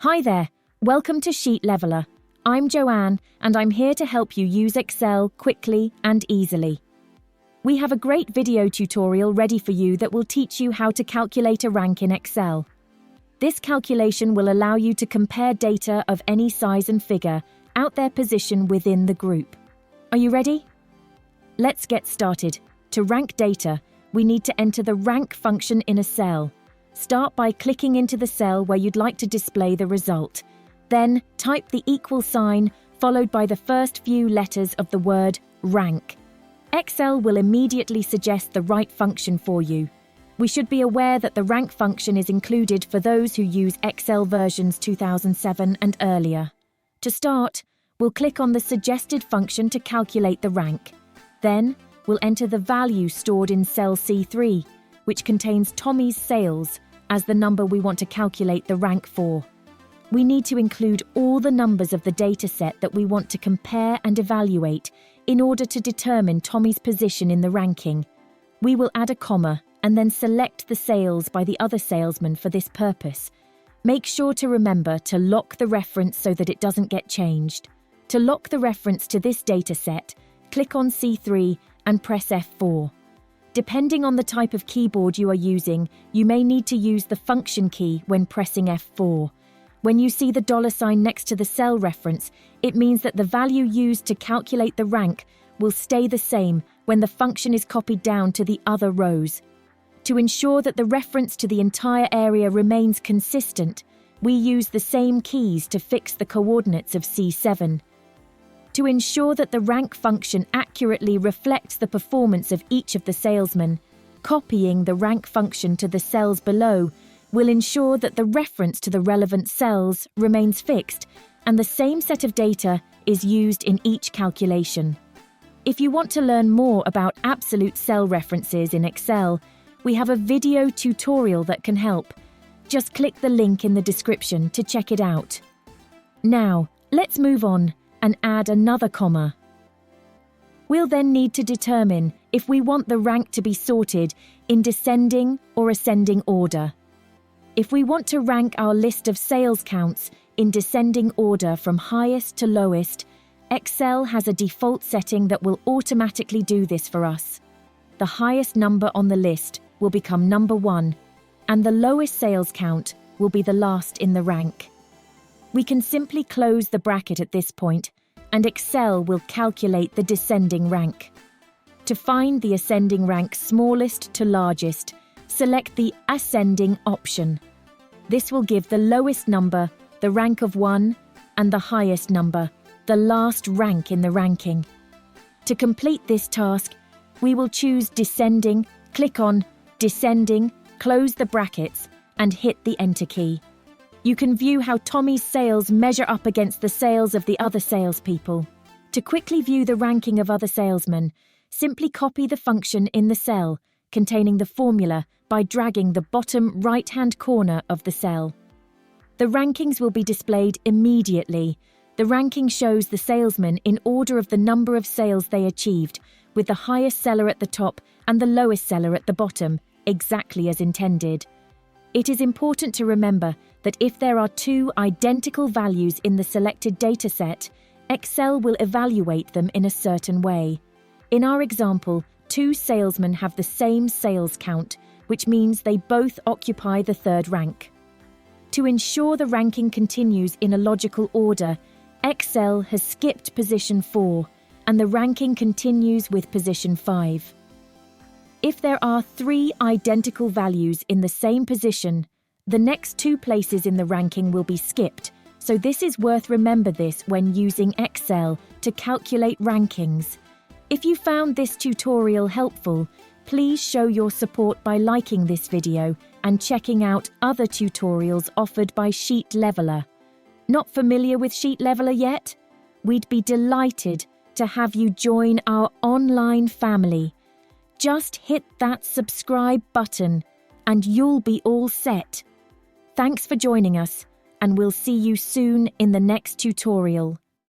Hi there, welcome to Sheet Leveler. I'm Joanne and I'm here to help you use Excel quickly and easily. We have a great video tutorial ready for you that will teach you how to calculate a rank in Excel. This calculation will allow you to compare data of any size and figure out their position within the group. Are you ready? Let's get started. To rank data, we need to enter the rank function in a cell. Start by clicking into the cell where you'd like to display the result. Then type the equal sign followed by the first few letters of the word rank. Excel will immediately suggest the right function for you. We should be aware that the rank function is included for those who use Excel versions 2007 and earlier. To start, we'll click on the suggested function to calculate the rank. Then, we'll enter the value stored in cell C3, which contains Tommy's sales as the number we want to calculate the rank for. We need to include all the numbers of the dataset that we want to compare and evaluate in order to determine Tommy's position in the ranking. We will add a comma and then select the sales by the other salesman for this purpose. Make sure to remember to lock the reference so that it doesn't get changed. To lock the reference to this dataset, click on C3 and press F4. Depending on the type of keyboard you are using, you may need to use the function key when pressing F4. When you see the $sign next to the cell reference, it means that the value used to calculate the rank will stay the same when the function is copied down to the other rows. To ensure that the reference to the entire area remains consistent, we use the same keys to fix the coordinates of C7. To ensure that the rank function accurately reflects the performance of each of the salesmen, copying the rank function to the cells below will ensure that the reference to the relevant cells remains fixed and the same set of data is used in each calculation. If you want to learn more about absolute cell references in Excel, we have a video tutorial that can help. Just click the link in the description to check it out. Now, let's move on and add another comma. We'll then need to determine if we want the rank to be sorted in descending or ascending order. If we want to rank our list of sales counts in descending order from highest to lowest, Excel has a default setting that will automatically do this for us. The highest number on the list will become number 1, and the lowest sales count will be the last in the rank. We can simply close the bracket at this point, and Excel will calculate the descending rank. To find the ascending rank smallest to largest, select the Ascending option. This will give the lowest number the rank of 1 and the highest number the last rank in the ranking. To complete this task, we will choose Descending, click on Descending, close the brackets, and hit the Enter key. You can view how Tommy's sales measure up against the sales of the other salespeople. To quickly view the ranking of other salesmen, simply copy the function in the cell containing the formula by dragging the bottom right-hand corner of the cell. The rankings will be displayed immediately. The ranking shows the salesmen in order of the number of sales they achieved, with the highest seller at the top and the lowest seller at the bottom, exactly as intended. It is important to remember that if there are two identical values in the selected dataset, Excel will evaluate them in a certain way. In our example, 2 salesmen have the same sales count, which means they both occupy the 3rd rank. To ensure the ranking continues in a logical order, Excel has skipped position 4, and the ranking continues with position 5. If there are 3 identical values in the same position, the next 2 places in the ranking will be skipped, so this is worth remember this when using Excel to calculate rankings. If you found this tutorial helpful, please show your support by liking this video and checking out other tutorials offered by Sheet Leveler. Not familiar with Sheet Leveler yet? We'd be delighted to have you join our online family. Just hit that subscribe button and you'll be all set. Thanks for joining us, and we'll see you soon in the next tutorial.